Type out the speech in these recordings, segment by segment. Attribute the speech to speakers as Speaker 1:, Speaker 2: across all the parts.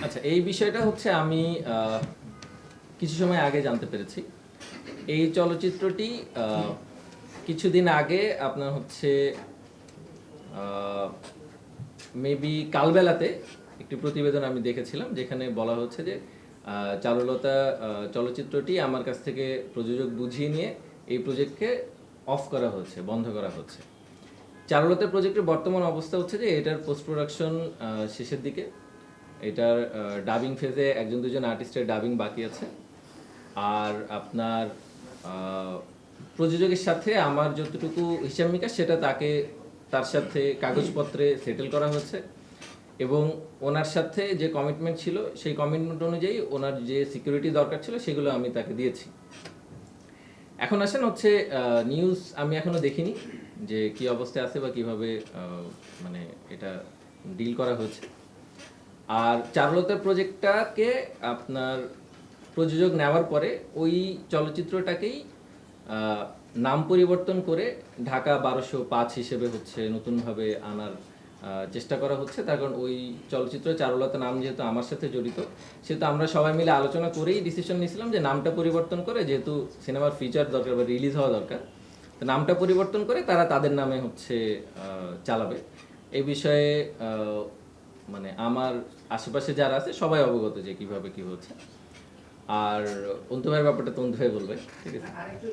Speaker 1: আচ্ছা, এই বিষয়টা হচ্ছে আমি কিছু সময় আগে জানতে পেরেছি। এই চলচ্চিত্রটি কিছুদিন আগে আপনার হচ্ছে মেবি কালবেলাতে একটি প্রতিবেদন আমি দেখেছিলাম, যেখানে বলা হচ্ছে যে চারুলতা চলচ্চিত্রটি আমার কাছ থেকে প্রযোজক বুঝিয়ে নিয়ে এই প্রজেক্টকে অফ করা হচ্ছে, বন্ধ করা হচ্ছে। চারুলতা প্রজেক্টের বর্তমান অবস্থা হচ্ছে যে এটার পোস্ট প্রোডাকশন শেষের দিকে। এটার ডাবিং ফেজে একজন দুজন আর্টিস্টের ডাবিং বাকি আছে। আর আপনার প্রযোজকের সাথে আমার যতটুকু হিসাব নিকাশ সেটা তার সাথে কাগজপত্রে সেটেল করা হচ্ছে, এবং ওনার সাথে যে কমিটমেন্ট ছিল সেই কমিটমেন্ট অনুযায়ী ওনার যে সিকিউরিটি দরকার ছিল সেগুলো আমি তাকে দিয়েছি। এখন আসেন হচ্ছে নিউজ আমি এখনো দেখিনি যে কি অবস্থায় আছে বা কিভাবে মানে এটা ডিল করা হয়েছে। আর চারুলতার প্রজেক্টটাকে আপনার প্রযোজক নেওয়ার পরে ওই চলচ্চিত্রটাকেই নাম পরিবর্তন করে ঢাকা 1205 হিসেবে হচ্ছে নতুনভাবে আনার চেষ্টা করা হচ্ছে। তার কারণ ওই চলচ্চিত্র চারুলতা নাম যেহেতু আমার সাথে জড়িত, সেহেতু আমরা সবাই মিলে আলোচনা করেই ডিসিশন নিয়েছিলাম যে নামটা পরিবর্তন করে, যেহেতু সিনেমার ফিচার দরকার বা রিলিজ হওয়া দরকার, তো নামটা পরিবর্তন করে তারা তাদের নামে হচ্ছে চালাবে। এই বিষয়ে মানে আমার আশেপাশে যারা আছে সবাই অবগত যে কিভাবে কি হচ্ছে। আর অন্তু ভাইয়ের ব্যাপারটা তো অন্তু ভাই বলবে, ঠিক আছে?
Speaker 2: আরেকটু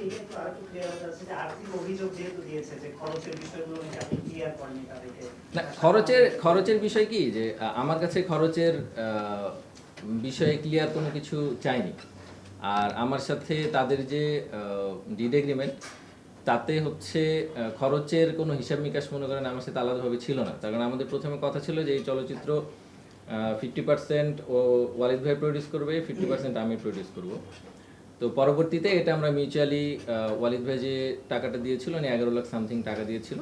Speaker 2: ক্লিয়ার হতে আছে যে আর্থিক অভিযোগ যেহেতু দিয়েছে যে খরচের বিষয়গুলো নাকি আপনি ক্লিয়ার করেননি তাদেরকে।
Speaker 1: না, খরচের বিষয় কি যে আমার কাছে খরচের বিষয়ে ক্লিয়ার কোনো কিছু চাইনি। আর আমার সাথে তাদের যে ডিড এগ্রিমেন্ট, তাতে হচ্ছে খরচের কোনো হিসাব নিকাশ মনে করেন আমার সাথে আলাদাভাবে ছিল না। তার কারণ আমাদের প্রথমে কথা ছিল যে এই চলচ্চিত্র 50% ও ওয়ালিদ ভাই প্রডিউস করবে, 50% আমি প্রডিউস করব। তো পরবর্তীতে এটা আমরা মিউচুয়ালি ওয়ালিদ ভাই যে টাকাটা দিয়েছিল, 11 লাখ সামথিং টাকা দিয়েছিল,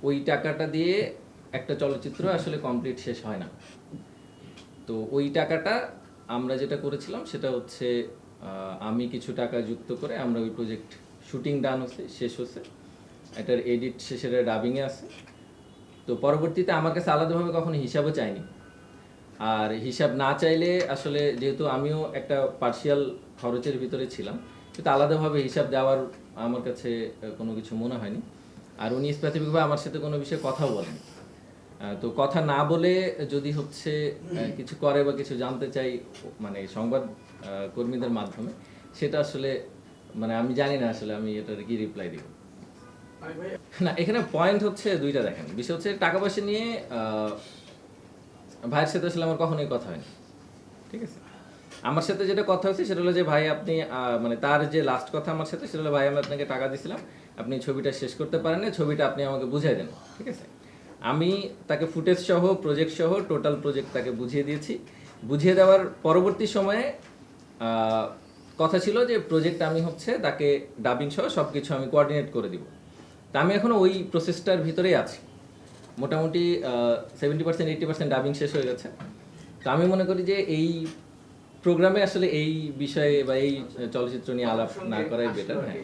Speaker 1: ওই টাকাটা দিয়ে একটা চলচ্চিত্র আসলে কমপ্লিট শেষ হয় না। তো ওই টাকাটা আমরা যেটা করেছিলাম সেটা হচ্ছে আমি কিছু টাকা যুক্ত করে আমরা ওই প্রজেক্ট শুটিং ডান হচ্ছে, শেষ হচ্ছে, এটার এডিট শেষের ডাবিংয়ে আছে। তো পরবর্তীতে আমার কাছে আলাদাভাবে কখনো হিসাবও চাইনি। আর হিসাব না চাইলে আসলে যেহেতু আমিও একটা পার্শিয়াল খরচের ভিতরে ছিলাম, কিন্তু আলাদাভাবে হিসাব দেওয়ার আমার কাছে কোনো কিছু মনে হয়নি। আর উনি স্পেসিফিকভাবে আমার সাথে কোনো বিষয়ে কথাও বলেন। তো কথা না বলে যদি হচ্ছে কিছু করে বা কিছু জানতে চাই মানে সংবাদ কর্মীদের মাধ্যমে, সেটা আসলে মানে আমি জানি না আসলে আমি এটার কি রিপ্লাই দিব। না, এখানে পয়েন্ট হচ্ছে দুইটা। দেখেন, বিষয় হচ্ছে টাকা পয়সা নিয়ে ভাইয়ের সাথে আসলে আমার কখনোই কথা হয়নি, ঠিক আছে? আমার সাথে যেটা কথা হচ্ছে সেটা হলো যে ভাই আপনি মানে তার যে লাস্ট কথা আমার সাথে সেটা হলো, ভাই আমি আপনাকে টাকা দিয়েছিলাম, আপনি ছবিটা শেষ করতে পারেন না, ছবিটা আপনি আমাকে বুঝাই দেন, ঠিক আছে? আমি তাকে ফুটেজ সহ প্রজেক্ট সহ টোটাল প্রজেক্ট তাকে বুঝিয়ে দিয়েছি। বুঝিয়ে দেওয়ার পরবর্তী সময়ে কথা ছিল যে প্রজেক্ট আমি হচ্ছে তাকে ডাবিং সহ সব কিছু আমি কোঅর্ডিনেট করে দিব। তা আমি এখনও ওই প্রসেসটার ভিতরেই আছি। মোটামুটি 70% 80% ডাবিং শেষ হয়ে গেছে। তো আমি মনে করি যে এই প্রোগ্রামে আসলে এই বিষয়ে বা এই চলচ্চিত্র নিয়ে আলাপ না করাই বেটার। হ্যাঁ।